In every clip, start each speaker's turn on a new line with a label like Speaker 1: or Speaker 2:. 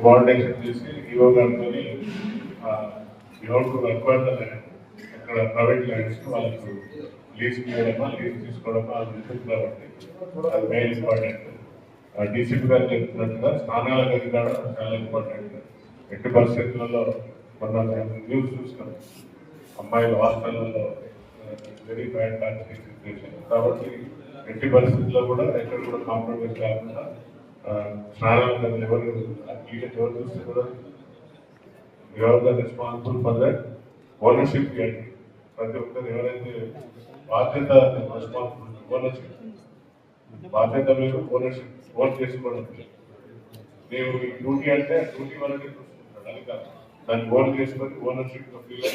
Speaker 1: Coordination చేసి EO గారితో అక్కడ ప్రైవేట్ ల్యాండ్స్ వాళ్ళకు లీజ్ తీయడమా లీజ్ తీసుకోవడమా అది ఉంటుంది కాబట్టి అది మెయిన్ ఇంపార్టెంట్. డీసీపీ గారు చెప్తున్నట్టుగా స్నానాల గది కూడా చాలా ఇంపార్టెంట్. ఎట్టి పరిస్థితులలో మనం న్యూస్ చూస్తాం, అమ్మాయిల హాస్టళ్లలో వెరీ బ్యాడ్ టాక్సిక్ సిచ్యువేషన్. కాబట్టి ఎట్టి పరిస్థితుల్లో కూడా ఎక్కడ కూడా కాంప్రమైజ్ కాకుండా స్నానాల గదులు ఎవరు చూస్తే కూడా రెస్పాన్సిబుల్ ఫర్ దట్ ఓనర్షిప్ చేయండి. ప్రతి ఒక్కరు ఎవరైతే బాధ్యత రెస్పాన్సిబుల్ ఓనర్షిప్ బాధ్యత మీరు ఓనర్షిప్ ఓన్ చేసుకోవడం. ನೀವು ఈ డ్యూటీ అంటే డ్యూటీ వరకే చూసుకుంటాడు, అది కాదు దాన్ని ఓన్ చేసుకొని ఓనర్షిప్ ఫీల్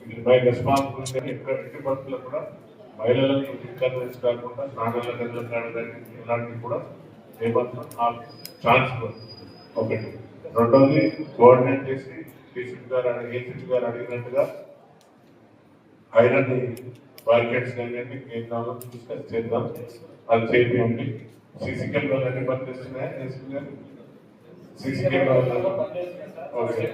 Speaker 1: ఇది మై రెస్పాన్సిబిలిటీ అని ఎట్టి పరిస్థితుల్లో కూడా మహిళలకు ఇన్కన్వెన్స్ కాకుండా స్నానాల గదులు కావడానికి ఇలాంటివి కూడా ఏమన్నా ఛాన్స్ ఒకటి. రెండోది కోఆర్డినేట్ చేసి డీసీపీ గారు ఏసీపీ గారు అడిగినట్టుగా ఐరన్ బార్కెట్స్ కానీ కేంద్రాల్లో డిస్కస్ చేద్దాం, అది చేయండి. సీసీ కెమెరాలు అన్ని పనిచేస్తున్నాయా ఏసీపీ గారు? సీసీ కెమెరాలు ఓకే.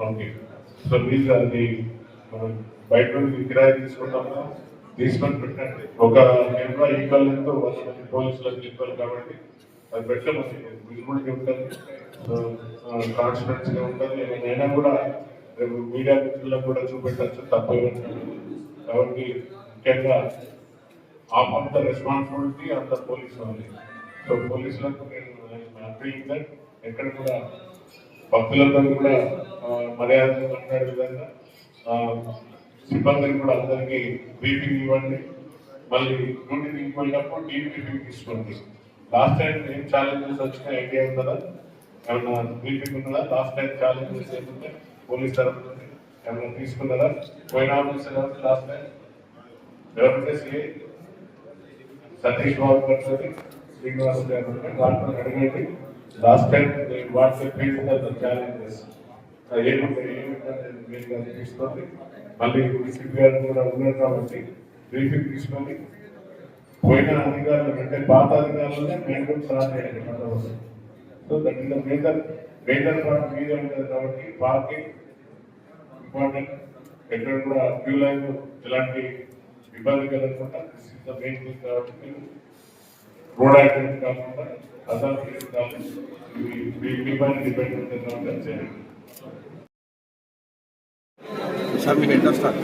Speaker 1: ఓకే, సో ప్లీజ్ అది మనం బయట నుండి కిరాయి తీసుకుంటాము, తీసుకొని పెట్టండి. ఒక కెమెరా ఈక్వల్ ఎంతో 100 మంది పోలీసులకు ఈక్వల్ కాబట్టి అది పెట్టమని విజిబిలిటీ ఉంటుంది, ట్రాన్స్పరెన్సీగా ఉంటుంది. ఏమైనా కూడా రేపు మీడియా మిత్రులకు కూడా చూపెట్టచ్చు, తప్పదు. కాబట్టి ముఖ్యంగా అంత రెస్పాన్సిబిలిటీ అంత పోలీసు ఉంది. సో పోలీసులకు నేను అప్పీలింగ్ దట్ ఎక్కడ కూడా భక్తులందరూ కూడా మర్యాద మాట్లాడే విధంగా సిబ్బందిని కూడా అందరికీ బ్రీఫింగ్ ఇవ్వండి. మళ్ళీ డ్యూటీ దిగిపోయినప్పుడు టీవీ బ్రీఫింగ్ తీసుకోండి. లాస్ట్ టైం ఏం ఛాలెంజెస్ వచ్చినా ఐడియా ఉందా? ఏమన్నా బ్రీఫింగ్ ఉన్నదా? లాస్ట్ టైం ఛాలెంజెస్ ఏముంటే పోలీస్ తరఫు నుండి ఏమన్నా తీసుకున్నారా? పోయిన ఆఫీసర్ లాస్ట్ టైం ఎవరంటే సతీష్ బాబు గారు శ్రీనివాస్ గారు వాళ్ళతో అడిగేది లాస్ట్ టైం వాట్సాప్ ఛాలెంజెస్ ఏముంటాయి తీసుకోండి. మళ్ళీ డీసీపీ గారు కూడా ఉన్నారు కాబట్టి బ్రీఫింగ్ తీసుకొని పోయిన అధికారులు అంటే పాత అధికారులనే మేము స్టార్ట్ చేయండి. So that is major part మీదే ఉంటుంది కాబట్టి పార్కింగ్ ఇంపార్టెంట్. ఎక్కడ కూడా క్యూ లైన్ ఎలాంటి ఇబ్బంది కలగకుండా this is the main thing. కాబట్టి రోడ్ యాక్సిడెంట్ కాకుండా అథారిటీస్ కావాలి, మీ పైన డిపెండ్ ఉంటుంది కాబట్టి చేయండి.
Speaker 2: సార్ మీకు ఎంత స్టార్ట్